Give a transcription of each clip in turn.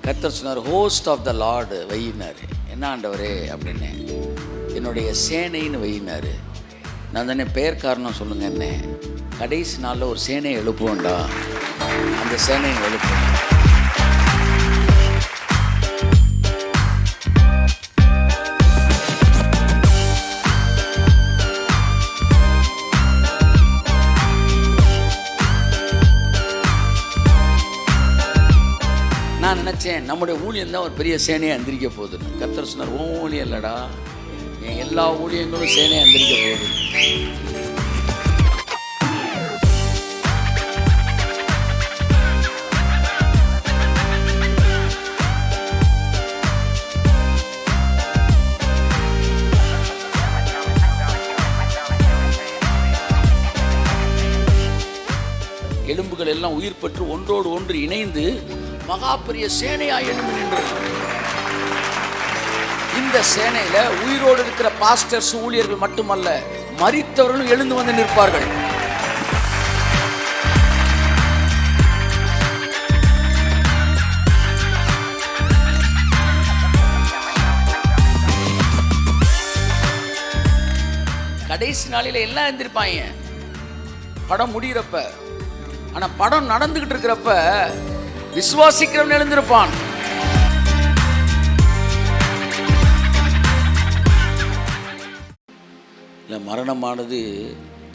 கர்த்தர் சொன்னார், host of the Lord வையினார். என்ன ஆண்டவரே அப்படின்னு. என்னுடைய சேனைன்னு வையினார். நான் தானே பெயர் காரணம் சொல்லுங்க என்ன. கடைசி நாளில் ஒரு சேனையை எழுப்புவோண்டா, அந்த சேனையை எழுப்புவோம். நான் நினச்சேன் நம்முடைய ஊழியம் தான் ஒரு பெரிய சேனையை அந்திரிக்க போகுதுன்னு. கர்த்தர் சொன்னார், ஊழியம் இல்லைடா, என் எல்லா ஊழியங்களும் சேனையை அந்திரிக்க போகுது. எலும்புகள் எல்லாம் உயிர் பெற்று ஒன்றோடு ஒன்று இணைந்து மகா பெரிய சேனையாய் எழும்பி நின்றது. இந்த சேனையில உயிரோடு இருக்கிற பாஸ்டர்ஸ் ஊழியர்கள் மட்டுமல்ல, மரித்தவர்களும் எழுந்து வந்து நிற்பார்கள். கடைசி நாளில எல்லாம் எழுந்திருப்பாங்க படம் முடிகிறப்ப. ஆனா படம் நடந்துகிட்டு இருக்கிறப்ப விசுவாசிக்கிறவன் எழுந்திருப்பான். இல்லை, மரணமானது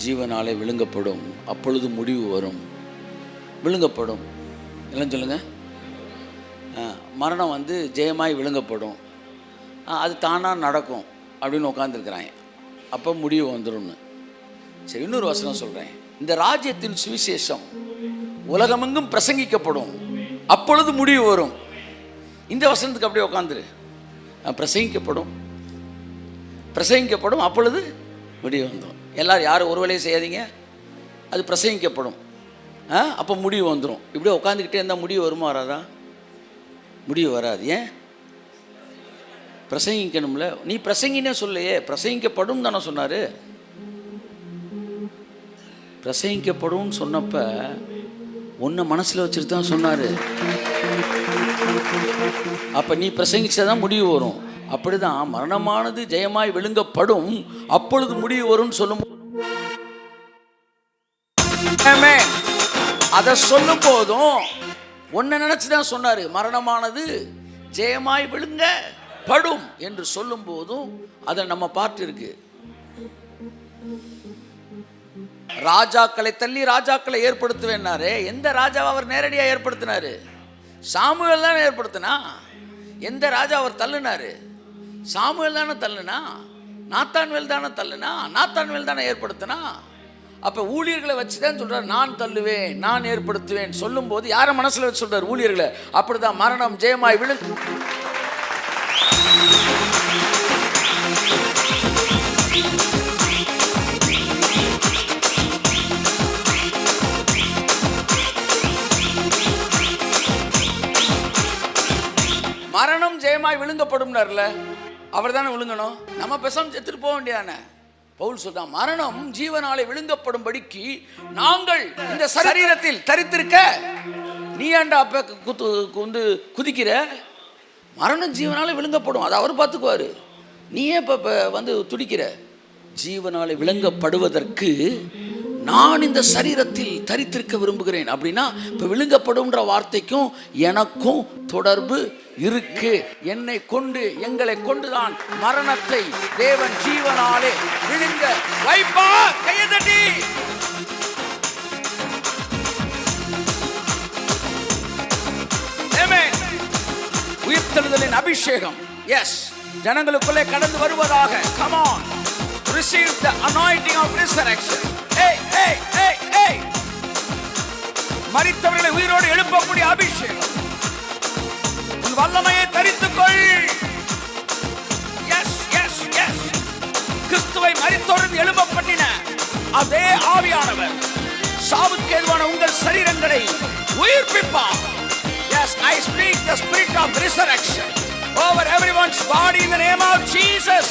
ஜீவனாலே விழுங்கப்படும், அப்பொழுது முடிவு வரும். விழுங்கப்படும் இல்லைன்னு சொல்லுங்க. மரணம் வந்து ஜெயமாய் விழுங்கப்படும், அது தானாக நடக்கும் அப்படின்னு உட்காந்துருக்குறாங்க. அப்போ முடிவு வந்துடும்னு. சரி, இன்னொரு வசனம் சொல்கிறேன். இந்த ராஜ்யத்தின் சுவிசேஷம் உலகமெங்கும் பிரசங்கிக்கப்படும், அப்பொழுது முடிவு வரும். இந்த வசனத்துக்கு அப்படியே உட்காந்துரு. பிரசங்கிக்கப்படும், அப்பொழுது முடிவு வந்துடும். எல்லாரும் யாரும் ஒரு வேலையை செய்யாதீங்க, அது பிரசங்கிக்கப்படும், அப்போ முடிவு வந்துடும். இப்படியே உட்காந்துக்கிட்டே இருந்தால் முடிவு வருமா வராதா? முடிவு வராது. ஏன்? பிரசங்கிக்கணும்ல. நீ பிரசங்கினே சொல்லையே, பிரசங்கிக்கப்படும் தானே சொன்னார். பிரசங்கிக்கப்படும் சொன்னப்ப உன்னை மனசில் வச்சுட்டு தான் சொன்னார். அப்போ நீ பிரசங்கிச்சாதான் முடிவு வரும். அப்படிதான் மரணமானது ஜெயமாய் விழுங்கப்படும், அப்பொழுது முடிவு வரும்னு சொல்லும். அதை சொல்லும் போதும் உன்னை நினைச்சுதான் சொன்னாரு. மரணமானது ஜெயமாய் விழுங்கப்படும் என்று சொல்லும் போதும் அதை நம்ம பார்த்து இருக்கு. ராஜாக்களை தள்ளி ராஜாக்களை ஏற்படுத்துவேன்னாரு. எந்த ராஜாவை அவர் நேரடியாக ஏற்படுத்தினாரு? சாமுவேல் தானே ஏற்படுத்தினா. எந்த ராஜா அவர் தள்ளுனாரு? சாமுவேல் தானே தள்ளுனா. நாத்தான்வேல் தானே தள்ளுனா. நாத்தான்வேல் தானே ஏற்படுத்தினா. அப்போ ஊழியர்களை வச்சு தான் சொல்றாரு, நான் தள்ளுவேன், நான் ஏற்படுத்துவேன் சொல்லும் போது யாரை மனசில் வச்சு சொல்றாரு? ஊழியர்களை. அப்படிதான் மரணம் ஜெயமாய் விழுந்து மரணம் ஜெயமாய் விழுங்கப்படும்னார்ல, அவர் தானே விழுங்கணும். நம்ம பேசாம செத்துட்டு போக வேண்டியதானே. பவுல் சொல்றான், மரணம் ஜீவனாலே விழுங்கப்படும்படிக்கு நாங்கள் இந்த சரீரத்தில் தரித்திருக்க. நீ ஏன்டா அப்ப குதிக்கிற? மரணம் ஜீவனாலே விழுங்கப்படும், அதை அவர் பார்த்துக்குவாரு. நீயே இப்ப வந்து துடிக்கிற. ஜீவனாலே விழுங்கப்படுவதற்கு நான் இந்த சரீரத்தில் தரித்திருக்க விரும்புகிறேன். அப்படின்னா இப்போ விழுங்கப்படும்ன்ற வார்த்தைக்கும் எனக்கும் தொடர்பு இருக்கு. என்னை கொண்டு, எங்களை கொண்டுதான் மரணத்தை தேவன் ஜீவனாலே விழுங்க வைப்பார். கையதட்டி உயிர்த்தெழுதலின் அபிஷேகம் எஸ் ஜனங்களுக்குள்ளே கடந்து வருவதாக. Come on, receive the anointing of resurrection. Hey, hey, hey, hey. மரித்தவர்களை உயிரோடு எழுப்பக்கூடிய அபிஷேகம். உன் வல்லமையை தரித்துக்கொள். S S S. கிறிஸ்துவை மரித்தோரில் எழுப்பப்பட்டின அதே ஆவியானவர் சாவுக்கு ஏதுவான உங்கள் சரீரங்களை உயிர்ப்பிப்பார். Yes, I speak the spirit of resurrection over everyone's body in the name of Jesus.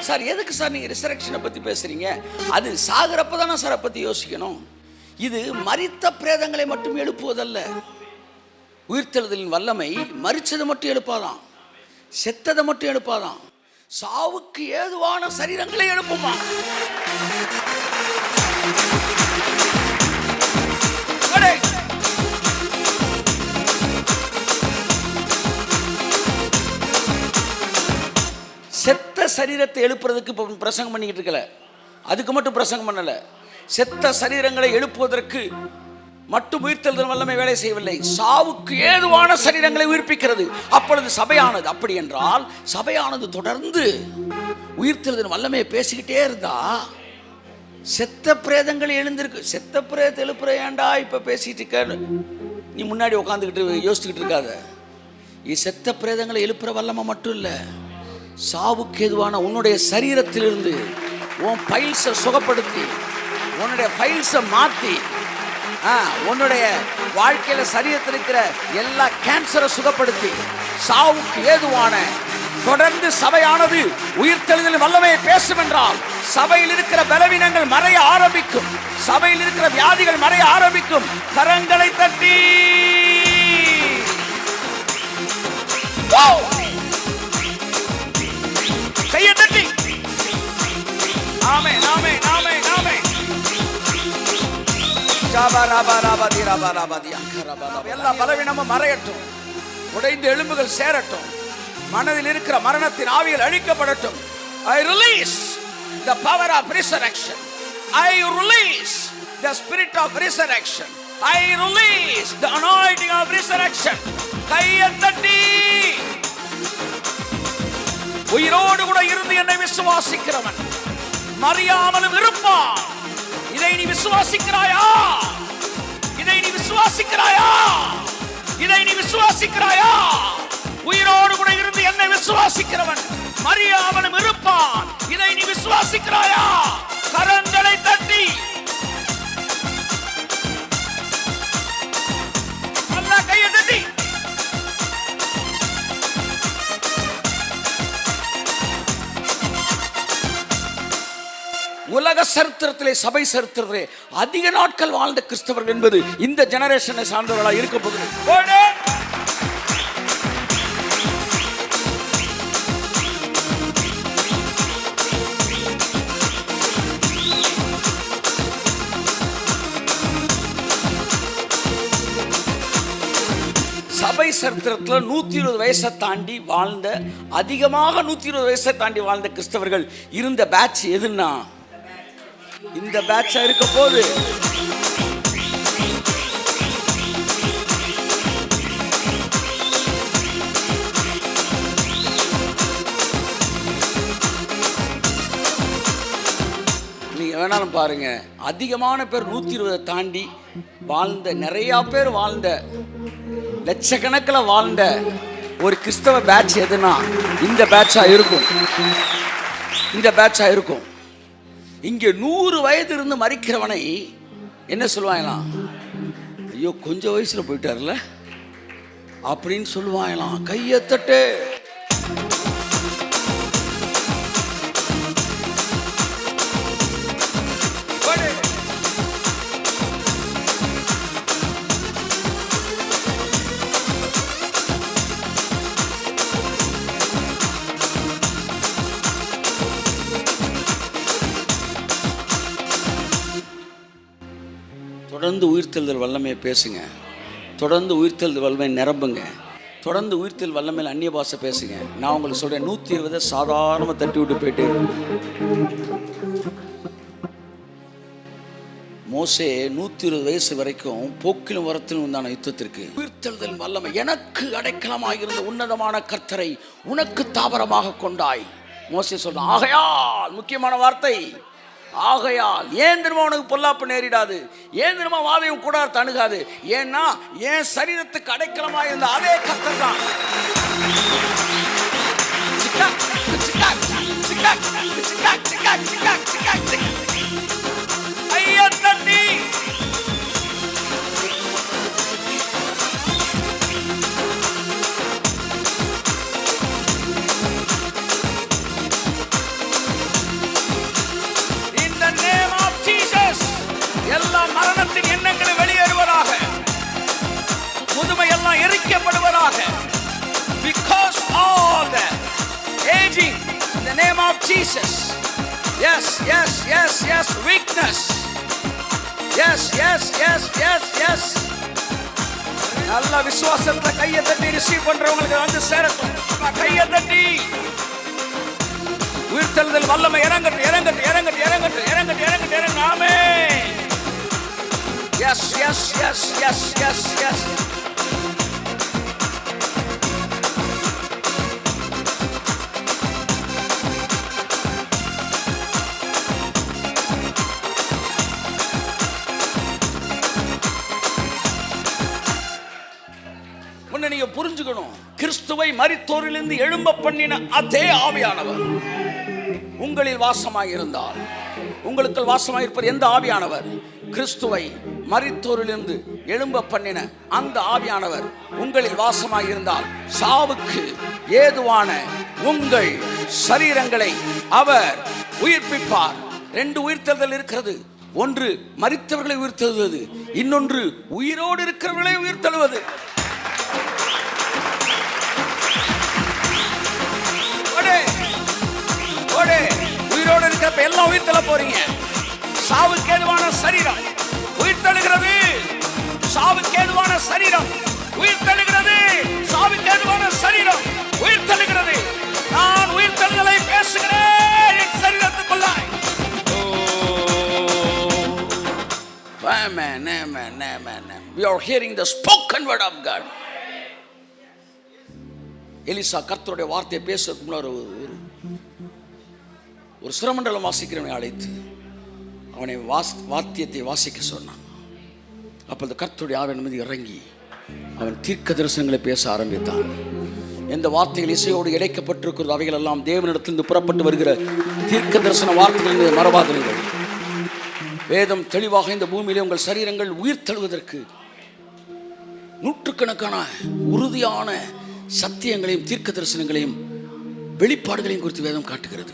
Sir எதுக்கு சார் நீங்கள் ரிசரக்ஷனை பற்றி பேசுகிறீங்க? அது சாகிறப்ப தானே சார் பற்றி யோசிக்கணும். இது மரித்த பிரேதங்களை மட்டும் எழுப்புவதல்ல. உயிர்த்தெழுதலின் வல்லமை மரிச்சதை மட்டும் எழுப்பாதான், செத்ததை மட்டும் எழுப்பாதான், சாவுக்கு ஏதுவான சரீரங்களை எழுப்புமா. செத்த சரீரத்தை எழுப்புறதுக்கு இப்போ பிரசங்கம் பண்ணிக்கிட்டு இருக்கல, அதுக்கு மட்டும் பிரசங்கம் பண்ணல. செத்த சரீரங்களை எழுப்புவதற்கு மட்டும் உயிர்த்தெழுதல் வல்லமை வேலை செய்யவில்லை, சாவுக்கு ஏதுவான சரீரங்களை உயிர்ப்பிக்கிறது. அப்பொழுது சபையானது, அப்படி என்றால் சபையானது தொடர்ந்து உயிர்த்தெழுதல் வல்லமையை பேசிக்கிட்டே இருந்தா செத்த பிரேதங்கள் எழுந்திருக்கு. செத்த பிரேதத்தை எழுப்புற ஏண்டா இப்ப பேசிட்டு இருக்க, நீ முன்னாடி உட்காந்துக்கிட்டு யோசிச்சுக்கிட்டு இருக்காத. இது செத்த பிரேதங்களை எழுப்புற வல்லமை மட்டும் இல்லை, சாவுக்கு ஏதுவான உன்னுடைய சரீரத்திலிருந்து உன் பைல்ஸை சுகப்படுத்தி, உன்னுடைய பைல்ஸை மாற்றி, உன்னுடைய வாழ்க்கையில சரீரத்தில் இருக்கிற எல்லா கேன்சரை சுகப்படுத்தி, சாவுக்கு ஏதுவான தொடர்ந்து சபையானது உயிர்த்தெழுதலின் வல்லமையை பேசும் என்றால் சபையில் இருக்கிற பலவீனங்கள் மறைய ஆரம்பிக்கும், சபையில் இருக்கிற வியாதிகள் மறைய ஆரம்பிக்கும். கரங்களை தட்டி கையை தட்டி ஆமென் ஆமென் ஆமென் ஆமென். எல்லா பலவீனமும் மறையட்டும், உடைந்த எலும்புகள் சேரட்டும், மனதில் இருக்கிற மரணத்தின் ஆவிகள் அழிக்கப்படட்டும். I release the power of resurrection. I release the spirit of resurrection. I release the anointing of resurrection. கையை தட்டி உயிரோடு கூட இருந்து என்னை விசுவாசிக்கிறவன் மறியாமலும் இருப்பான். இதை நீ விசுவாசிக்கிறாயா? இதை நீ விசுவாசிக்கிறாயா? இதை நீ விசுவாசிக்கிறாயா? உயிரோடு கூட இருந்து என்னை விசுவாசிக்கிறவன் மறியாமலும் இருப்பான். இதை நீ விசுவாசிக்கிறாயா? கரங்களை தட்டி நல்ல கையை தட்டி உலக சரித்திரத்திலே, சபை சரித்திரத்திலே அதிக நாட்கள் வாழ்ந்த கிறிஸ்தவர்கள் என்பது இந்த ஜெனரேஷனை சார்ந்தவர்களாக இருக்க போகிறது. சபை சரித்திரத்தில் 120 வயசை தாண்டி வாழ்ந்த, அதிகமாக 120 வயசை தாண்டி வாழ்ந்த கிறிஸ்தவர்கள் இருந்த பேட்ச் எதுன்னா இந்த பேட்சா இருக்க போது. நீங்க வேணாலும் பாருங்க, அதிகமான பேர் 120 தாண்டி வாழ்ந்த, நிறைய பேர் வாழ்ந்த, லட்சக்கணக்கில் வாழ்ந்த ஒரு கிறிஸ்தவ பேட்ச் எதுனா இந்த பேட்சா இருக்கும். இந்த பேட்சா இருக்கும். இங்கே 100 வயது இருந்து மரிக்கிறவனை என்ன சொல்லுவாங்களாம்? ஐயோ கொஞ்சம் வயசுல போயிட்டார்ல அப்படின்னு சொல்லுவாங்களாம். கையை தட்டு. தொடர்ந்து உயிர்த்தெழுதல் வல்லமையை பேசுங்க, தொடர்ந்து உயிர்த்தெழுதல் வல்லமை நிரம்புங்க, தொடர்ந்து உயிர்த்தெழுதல் வல்லமையில் அந்நிய பாஷை பேசுங்க. நான் உங்களுக்கு சொல்கிறேன், 120 சாதாரணமாக தட்டி விட்டு போயிட்டு. மோசே 120 வயசு வரைக்கும் போக்கிலும் வரத்திலும் உண்டான யுத்தத்திற்கு உயிர்த்தெழுதல் வல்லமை, எனக்கு அடைக்கலமாக இருந்த உன்னதமான கர்த்தரை உனக்கு தாவரமாக கொண்டாய். மோசே சொல்றான். ஆகையால், முக்கியமான வார்த்தை, ஆகையால் ஏன் திரும்ப உனக்கு பொல்லாப்பு நேரிடாது, ஏன் திரும்ப வாதையும் கூட தணுகாது. ஏன்னா என் சரீரத்துக்கு அடைக்கலமாக இருந்த அதே கர்த்தர் தான். எல்லாம் எரிக்கப்படுவதாக. Because all the aging in the name of Jesus. Yes, yes, yes, yes. Weakness. Yes, yes, yes, yes, yes. நல்ல விசுவாசத்துல கையை தட்டி ரிசீவ் பண்றவங்களுக்கு வந்து சேரட்டும். கையை தட்டி உயிர்த்தெழுதல் வல்லமை இறங்கட்டும், இறங்கட்டும், இறங்கட்டும், இறங்கட்டும், இறங்கட்டும், இறங்கட்டும், இறங்க. ஆமென். Yes, yes, yes, yes, yes, yes. முன்ன நீங்க புரிஞ்சுக்கணும், கிறிஸ்துவை மரித்தோரிலிருந்து எழும்ப பண்ணின அதே ஆவியானவர் உங்களில் வாசமாய் இருந்தால், உங்களுக்கு வாசமாய் இருப்பது எந்த ஆவியானவர்? கிறிஸ்துவை மரித்தோரிலிருந்து எழும்ப பண்ணின அந்த ஆவியானவர் உங்களில் வாசமாய் இருந்தால், சாவுக்கு ஏதுவான உங்கள் சரீரங்களை அவர் உயிர்ப்பிப்பார். 2 உயிர்த்தெழுதல் இருக்கிறது. ஒன்று மரித்தவர்களை உயிர்த்தெழுவது, இன்னொன்று உயிரோடு இருக்கிறவர்களை உயிர்த்தெழுவது. உயிரோடு இருக்கிறப்ப எல்லாம் உயிர் தள்ள போறீங்க. சாவுக்கு ஏதுவான சரீரம் உயிர் தள்ளுகிறது. சாவுக்கு ஏதுவான சரீரம் உயிர் தள்ளுகிறது. சாவுக்கு ஏதுவான சரீரம் உயிர் தள்ளுகிறது. நான் உயிர் தள்ளுதலை பேசுகிறேன் என் சரீரத்துக்குள்ளாய். Amen, amen, amen. We are hearing the spoken word of God. Elisha கர்த்தருடைய வார்த்தையை பேசுறதுக்கு முன்னாடி ஒரு சிரமண்டலம் வாசிக்கிறவனை அழைத்து அவனை வாத்தியத்தை வாசிக்க சொன்னான். அப்பொழுது கர்த்தருடைய ஆவியின் மீது இறங்கி அவன் தீர்க்க தரிசனங்களை பேச ஆரம்பித்தான். எந்த வார்த்தைகள் இசையோடு இணைக்கப்பட்டிருக்கிறது அவைகள் எல்லாம் தேவனிடத்திலிருந்து புறப்பட்டு வருகிற தீர்க்க தரிசன வார்த்தைகள் மறவாதிருங்கள். வேதம் தெளிவாக இந்த பூமியிலே உங்கள் சரீரங்கள் உயிர் தழுவதற்கு நூற்றுக்கணக்கான உறுதியான சத்தியங்களையும் தீர்க்க தரிசனங்களையும் வெளிப்பாடுகளையும் குறித்து வேதம் காட்டுகிறது.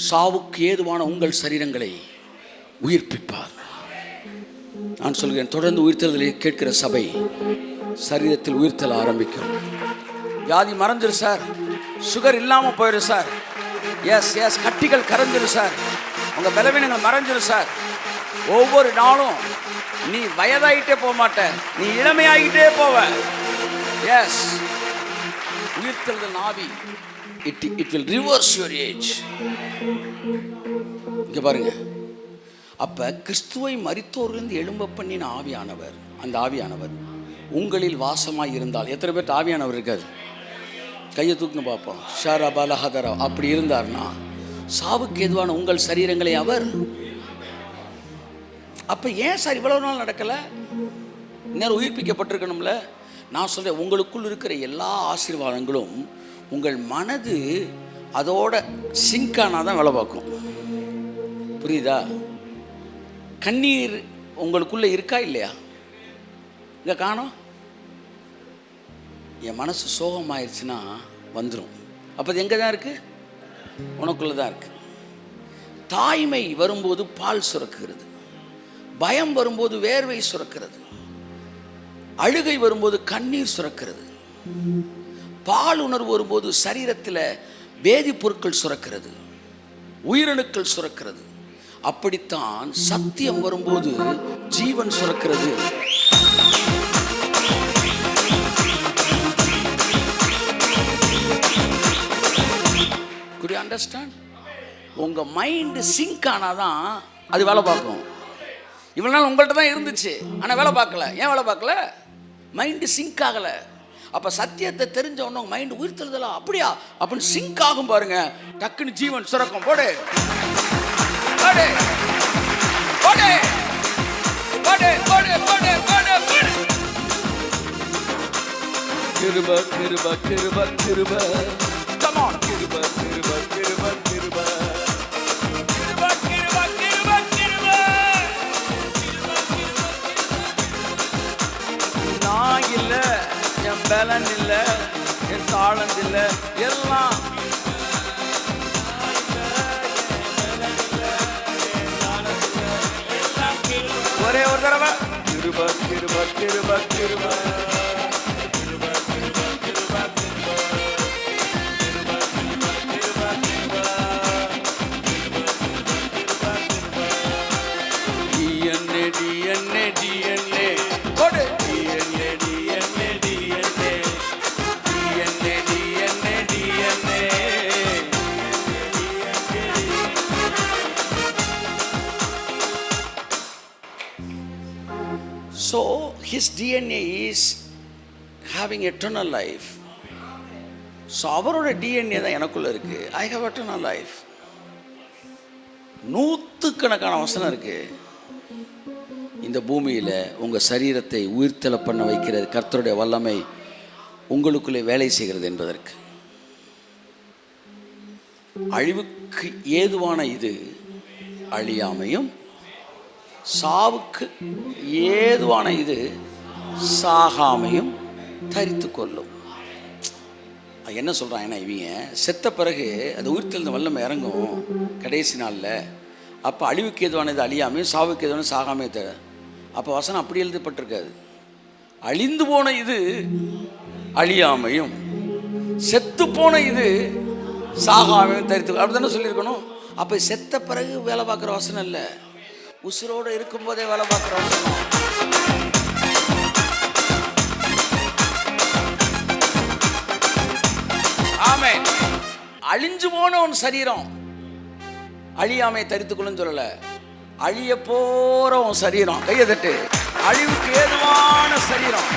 சாவுக்கு ஏதுவான உங்கள் சரீரங்களை உயிர்ப்பிப்பார். நான் சொல்கிறேன், தொடர்ந்து உயிர்த்தெழுதலை கேட்கிற சபை சரீரத்தில் உயிர்த்தெழ ஆரம்பிக்கும். வியாதி மறைஞ்சிரு சார், சுகர் இல்லாமல் போயிரு சார், எஸ் எஸ் கட்டிகள் கரைஞ்சிரு சார், உங்கள் பலவீனங்கள் மறைஞ்சிரு சார். ஒவ்வொரு நாளும் நீ வயதாகிட்டே போக மாட்ட, நீ இளமையாகிட்டே போவ. எஸ், உயிர்த்தெழுதல் ஆவி it will reverse your age. இங்க பாருங்க, அப்ப கிறிஸ்துவை மரித்தோரிலிருந்து எழும்ப பண்ணின ஆவியானவர், அந்த ஆவியானவர் உங்களில் வாசமாய் இருந்தால், எத்தனை பேர் ஆவியானவர் இருக்காது? கையை தூக்குன்னு பார்ப்போம். ஷரபலஹதரா அப்படி இருந்தார்னா சாவுக்கு எதுவான உங்கள் சரீரங்களை அவர், அப்ப ஏன் சார் இவ்வளவு நாள் நடக்கல? இன்னும் உயிர்ப்பிக்கப்பட்டிருக்கணும்ல. நான் சொல்றேன், உங்களுக்குள் இருக்கிற எல்லா ஆசீர்வாதங்களும் உங்கள் மனது அதோட சிங்கானாதான் வேலை பார்க்கும். புரியுதா? கண்ணீர் உங்களுக்குள்ள இருக்கா இல்லையா? இங்க காணோம். என் மனசு சோகமாயிருச்சுன்னா வந்துடும். அப்போ அது எங்கே தான் இருக்கு? உனக்குள்ள தான் இருக்கு. தாய்மை வரும்போது பால் சுரக்குகிறது, பயம் வரும்போது வேர்வை சுரக்கிறது, அழுகை வரும்போது கண்ணீர் சுரக்கிறது, பால் உணர்வு வரும்போது சரீரத்தில் வேதிப்பொருட்கள் சுரக்கிறது, உயிரணுக்கள் சுரக்கிறது. அப்படித்தான் சத்தியம் வரும்போது ஜீவன் சுரக்கிறது. Could you understand? உங்க மைண்ட் சிங்க் ஆனாதான் அது வேலை பார்க்கும். இவ்வளவு நாள் உங்கள்கிட்ட தான் இருந்துச்சு, ஆனால் வேலை பார்க்கல. ஏன் வேலை பார்க்கல? மைண்டு சிங்க் ஆகலை. அப்போ சத்தியத்தை தெரிஞ்ச உடனே மைண்டு உயிர்த்தெழுதலா அப்படியா அப்படின்னு சிங்க் ஆகும் பாருங்க, டக்குன்னு ஜீவன் சுரக்கும். போடு போடு போடு போடு போடு போடு போடு போடு. கிருப கிருப கிருப கிருப. Come on. கிருப கிருப கிருப கிருப. கிருப கிருப கிருப கிருப. நான் இல்லை, என் பலன் இல்லை, என் தாளந்து இல்லை, எல்லாம் ஒரே ஒரு தடவை. கிருப கிருப கிருப கிருப. So his DNA is having eternal life. So அவரோட டிஎன்ஏ தான் எனக்குள்ளே இருக்குது. I have eternal life. நூற்றுக்கணக்கான வசனம் இருக்குது. இந்த பூமியில் உங்கள் சரீரத்தை உயிர்த்தெழ பண்ண வைக்கிறது கர்த்தருடைய வல்லமை உங்களுக்குள்ளே வேலை செய்கிறது என்பதற்கு. அழிவுக்கு ஏதுவான இது அழியாமையும், சாவுக்கு ஏதுவான இது சாகாமையும் தரித்து கொள்ளும். என்ன சொல்கிறான்? ஏன்னா இவங்க செத்த பிறகு அது உயிர்த்தெழுந்த வல்லமை இறங்கும் கடைசி நாளில். அப்போ அழிவுக்கு எதுவானது அழியாமையும், சாவுக்கு எதுவானது சாகாமே தர. அப்போ வசனம் அப்படி எழுதப்பட்டிருக்காது. அழிந்து போன இது அழியாமையும், செத்து போன இது சாகாமையும் தரித்து அப்படி தானே சொல்லியிருக்கணும். அப்போ செத்த பிறகு வேலை பார்க்குற வசனம் இல்லை, உசுரோடு இருக்கும்போதே வேலை பார்க்குற வசனம். ஆமென். அழிஞ்சு போன உன் சரீரம் அழியாமை தரித்துக்கொள்ளுன்னு சொல்லல, அழிய போற உன் சரீரம். கையை தட்டு. அழிவுக்கு ஏதுவான சரீரம்,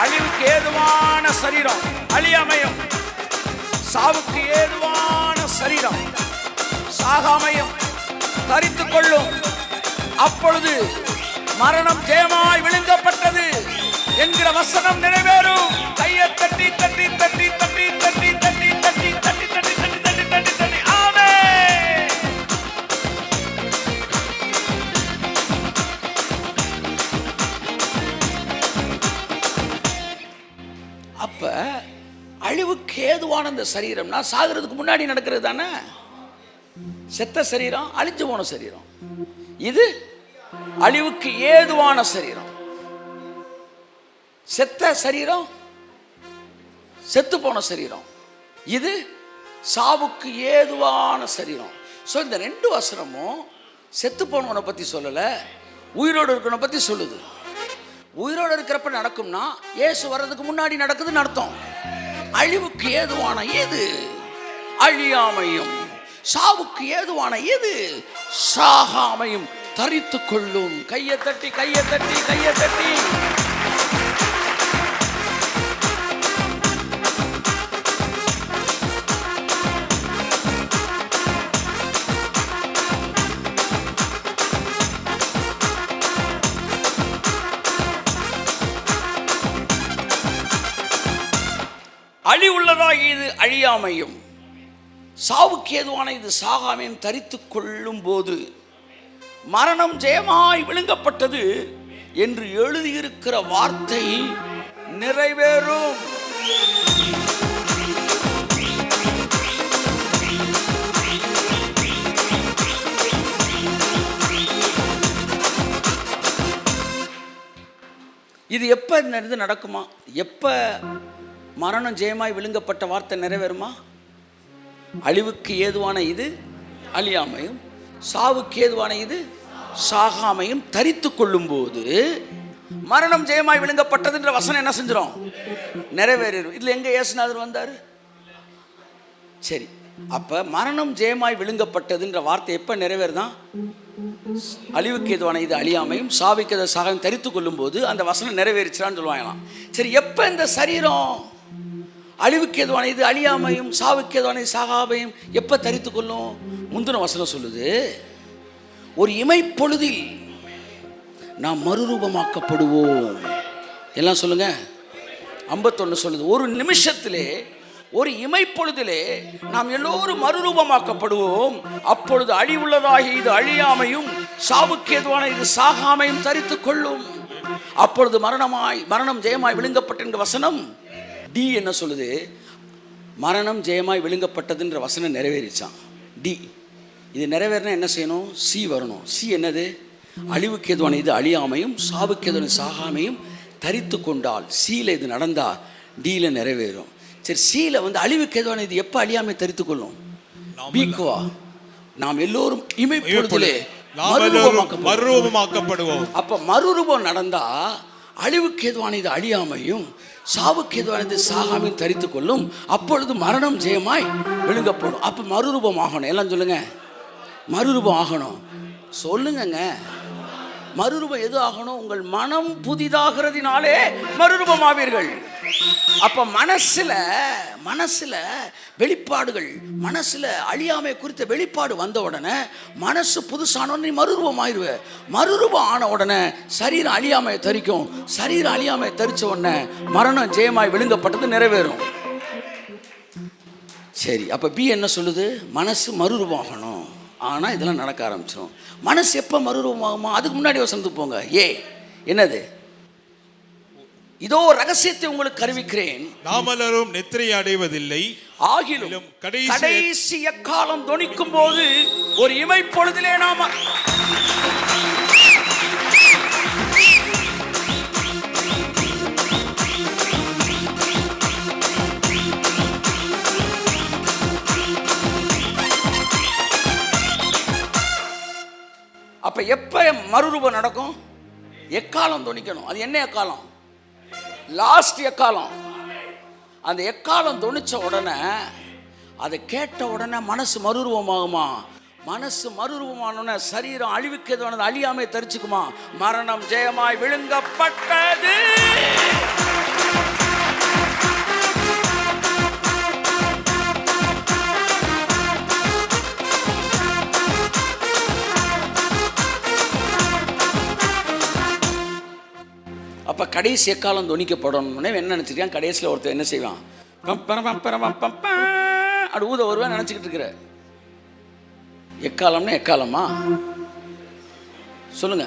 அழிவுக்கு ஏதுவான சரீரம் அழியாமையும், சாவுக்கு ஏதுவான சரீரம் சாகாமையும் தரித்துக் கொள்ளும். அப்பொழுது மரணம் ஜெயமாய் விழுங்கப்பட்டது என்கிற வசனம் நிறைவேறும். கையை தட்டி தட்டி தட்டி தட்டி தட்டி தட்டி தட்டி தட்டி தட்டி தட்டி தட்டி தட்டி தட்டி. ஆமென். அப்ப அழிவுக்கு ஏதுவான இந்த சரீரம்னா சாகிறதுக்கு முன்னாடி நடக்கிறது தானே. செத்த சரீரம் அழிஞ்சு போன சரீரம், இது அழிவுக்கு ஏதுவான சரீரம். செத்த சரீரம் செத்து போன சரீரம், இது சாவுக்கு ஏதுவான சரீரம். ஸோ இந்த ரெண்டு வசனமும் செத்து போனவனை பற்றி சொல்லலை, உயிரோடு இருக்கிறவனை பற்றி சொல்லுது. உயிரோடு இருக்கிறப்ப நடக்கும்னா இயேசு வர்றதுக்கு முன்னாடி நடக்குதுன்னு அர்த்தம். அழிவுக்கு ஏதுவான எது அழியாமையும், சாவுக்கு ஏதுவான எது சாகாமையும் தரித்து கொள்ளும். கையை தட்டி கையை தட்டி கையை தட்டி. அழிவுள்ளதாக இது அழியாமையும், சாவுக்கு ஏதுவான இது சாகாமையும் தரித்து கொள்ளும் போது மரணம் ஜெயமாய் விழுங்கப்பட்டது என்று எழுதியிருக்கிற வார்த்தை நிறைவேறும். இது எப்போ நடக்குமா? எப்போ மரணம் ஜெயமாய் விழுங்கப்பட்ட வார்த்தை நிறைவேறுமா? அழிவுக்கு ஏதுவான இது அழியாமையும், சாவுக்கு ஏதுவான இது சாகாமையும் தரித்து கொள்ளும் போது மரணம் ஜெயமாய் விழுங்கப்பட்டதுன்ற வசனம் என்ன செஞ்சிடும்? நிறைவேறும். இதில் எங்கே இயேசுநாதர் வந்தார்? சரி, அப்போ மரணம் ஜெயமாய் விழுங்கப்பட்டதுன்ற வார்த்தை எப்போ நிறைவேறுதான்? அழிவுக்கு ஏதுவான இது அழியாமையும், சாவுக்கு எதை சாகாமையும் தரித்து கொள்ளும் போது அந்த வசனம் நிறைவேறிச்சான்னு சொல்லுவாங்களாம். சரி, எப்போ இந்த சரீரம் அழிவுக்கு எதுவான இது அழியாமையும், சாவுக்கு எதுவான இது சாகாமையும் எப்போ தரித்து கொள்ளும்? முந்தின வசனம் சொல்லுது, ஒரு இமைப்பொழுதில் நாம் மறுரூபமாக்கப்படுவோம். எல்லாம் சொல்லுங்க. 51 சொல்லுது, ஒரு நிமிஷத்திலே, ஒரு இமைப்பொழுதிலே நாம் எல்லோரும் மறுரூபமாக்கப்படுவோம். அப்பொழுது அழிவுள்ளதாகி இது அழியாமையும், சாவுக்கு ஏதுவான இது சாகாமையும் தரித்து கொள்ளும். அப்பொழுது மரணம் ஜெயமாய் விழுங்கப்பட்ட வசனம் டி என்ன சொல்லுது? மரணம் ஜெயமாய் விழுங்கப்பட்டதுன்ற வசனம் நிறைவேறிச்சான். டி இது நிறைவேறினா என்ன செய்யணும்? சி வரணும். சி என்னது? அழிவுக்கு எதுவான இது அழியாமையும், சாவுக்கு எதுவான சாகாமையும் தரித்து கொண்டால். சியில் இது நடந்தால் டியில் நிறைவேறும். சரி, சியில் அழிவுக்கு எதுவான இது எப்போ அழியாமை தரித்து கொள்ளும்? பீக்குவா நாம் எல்லோரும் இமைப்பொழுதிலே மறுரூபமாக்கப்படுவோம். அப்ப மறுரூபம் நடந்தா அழிவுக்கு எதுவான இது அழியாமையும், சாவுக்கு எதுவானது சாகாமையும் தரித்து கொள்ளும். அப்பொழுது மரணம் ஜெயமாய் விழுங்கப்படும். அப்ப மறுரூபம் ஆகணும். எல்லாம் சொல்லுங்க, மறுரூபம் ஆகணும். சொல்லுங்கங்க. மறுரூபம் எது ஆகணும்? உங்கள் மனம் புதிதாகிறதுனாலே மறுரூபம் ஆவீர்கள். அப்ப மனசுல வெளிப்பாடுகள், மனசுல அழியாமை குறித்த வெளிப்பாடு வந்த உடனே மனசு புதுசான உடனே மறுரூபம் ஆயிடுவ. மறுரூபம் ஆன உடனே சரீரம் அழியாமை தரிக்கும். சரீரம் அழியாமை தரிச்ச உடனே மரணம் ஜெயமாய் விழுங்கப்பட்டது நிறைவேறும். சரி, அப்ப பி என்ன சொல்லுது? மனசு மறுரூபம் ஆகணும். ஆனா இதெல்லாம் நடக்க ஆரம்பிச்சிடும். மனசு எப்ப மறுரூபம் ஆகுமா? அதுக்கு முன்னாடி வசனத்துக்கு போங்க. என்னது? இதோ ரகசியத்தை உங்களுக்கு அறிவிக்கிறேன், நாம் எல்லாரும் நித்திரை அடைவதில்லை, ஆகிலும் கடைசி எக்காலம் தொனிக்கும் போது ஒரு இமை பொழுதிலே நாம அப்ப எப்ப மறுரூபம் நடக்கும்? எக்காலம் தொனிக்கணும். அது என்ன எக்காலம்? லாஸ்ட் எக்காலம். அந்த எக்காலம் தொனிச்ச உடனே, அதை கேட்ட உடனே மனசு மறுரூபமாகுமா? மனசு மறுரூபமான சரீரம் அழிவுக்கு எதுவானது அழியாமை தரிச்சுக்குமா? மரணம் ஜெயமாய் விழுங்கப்பட்டது. அப்போ கடைசி எக்காலம் துணிக்கப்படணும்னே என்ன நினச்சிருக்கான்? கடைசியில் ஒருத்தர் என்ன செய்வான்? அப்படி ஊத வருவேன் நினச்சிக்கிட்டு இருக்கிற. எக்காலம்னா எக்காலமா சொல்லுங்க?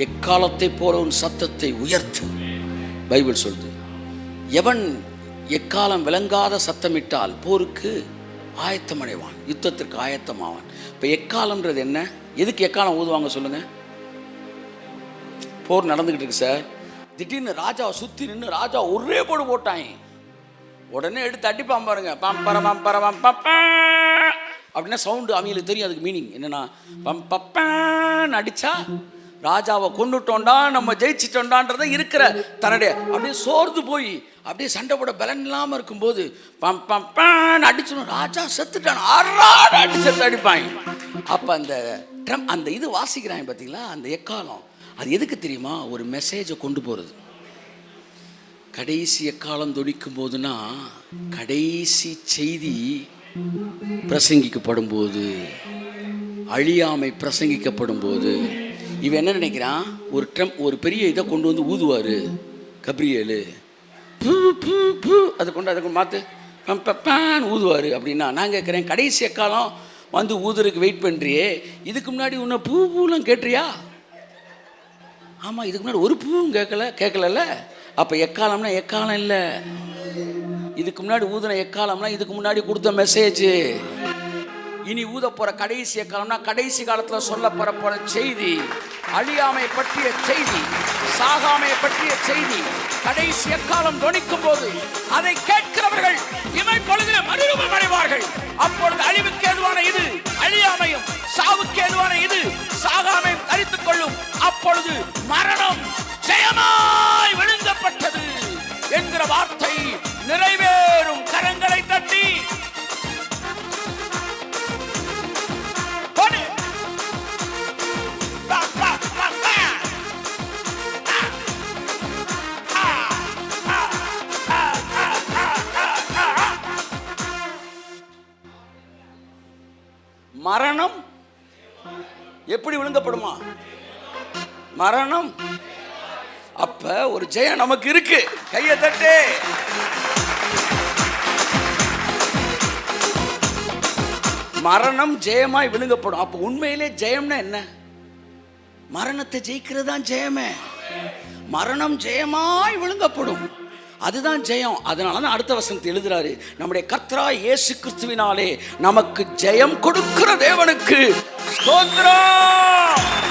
எக்காலத்தை போல உன் சத்தத்தை உயர்த்து பைபிள் சொல்லுது. எவன் எக்காலம் விளங்காத சத்தமிட்டால் போருக்கு ஆயத்தமடைவான், யுத்தத்திற்கு ஆயத்தமாவான். இப்போ எக்காலம்ன்றது என்ன? எதுக்கு எக்காலம் ஊதுவாங்க சொல்லுங்க? போர் நடந்துக்கிட்டு இருக்கு சார். திடீர்னு ராஜாவை சுற்றி நின்று ராஜா ஒரே போடு போட்டாங்க. உடனே எடுத்து அடிப்பான் பாருங்க. அப்படின்னா சவுண்டு அவங்களுக்கு தெரியும். அதுக்கு மீனிங் என்னன்னா, பப்பான்னு அடிச்சா ராஜாவை கொண்டுட்டோண்டா, நம்ம ஜெயிச்சிட்டோண்டான்றத இருக்கிற தன்னுடைய அப்படியே சோர்ந்து போய் அப்படியே சண்டை போட பலன் இல்லாமல் இருக்கும்போது பப்பான்னு அடிச்சிடும். ராஜா செத்துட்டான், அடிச்சு அடிப்பாங்க. அப்போ அந்த இது வாசிக்கிறாங்க பார்த்தீங்களா? அந்த எக்காலம் அது எதுக்கு தெரியுமா? ஒரு மெசேஜை கொண்டு போகிறது. கடைசி எக்காலம் துணிக்கும் போதுனா, கடைசி செய்தி பிரசங்கிக்கப்படும் போது, அழியாமை பிரசங்கிக்கப்படும் போது, இவன் என்ன நினைக்கிறான்? ஒரு பெரிய இதை கொண்டு வந்து ஊதுவார் கப்ரியேலு. அதை கொண்டு மாற்று பப்பான்னு ஊதுவார். அப்படின்னா நான் கேட்குறேன், கடைசி எக்காலம் வந்து ஊதுறதுக்கு வெயிட் பண்ணுறியே, இதுக்கு முன்னாடி உன்னை பூலாம் கேட்டுறியா? ஆமாம், இதுக்கு முன்னாடி ஒரு பூவும் கேட்கல. அப்போ எக்காலம்னா எக்காலம் இல்லை. இதுக்கு முன்னாடி ஊதுன எக்காலம்னா இதுக்கு முன்னாடி கொடுத்த மெசேஜ். இனி ஊத போகிற கடைசி எக்காலம்னா கடைசி காலத்தில் சொல்ல போகிற செய்தி, அழியாமை பற்றிய செய்தி, சாகாமை பற்றிய செய்தி. கடைசி எக்காலம் தொனிக்கும் போது அதை கேட்கிறவர்கள் இமை பொழுதிலே மறுரூபம் அடைவார்கள். அப்பொழுது அழிவுக்கு ஏதுவான இது அழியாமையும், சாவுக்கு ஏதுவான இது சாகாமையும் தரித்துக் கொள்ளும். அப்பொழுது மரணம் ஜெயமாய் விழுங்கப்பட்டது என்கிற வார்த்தை நிறைவேறும். கரங்களை தட்டி மரணம் எப்படி விழுங்கப்படுமா? மரணம். அப்ப ஒரு ஜெயம் நமக்கு இருக்கு. கையை தட்டு. மரணம் ஜெயமாய் விழுங்கப்படும். அப்ப உண்மையிலே ஜெயம்னா என்ன? மரணத்தை ஜெயிக்கிறது தான் ஜெயமே. மரணம் ஜெயமாய் விழுங்கப்படும், அதுதான் ஜெயம். அதனால தான் அடுத்த வசனத்தை எழுதுறாரு, நம்முடைய கர்த்தராகிய இயேசு கிறிஸ்துவினாலே நமக்கு ஜெயம் கொடுக்கிற தேவனுக்கு ஸ்தோத்திரம்.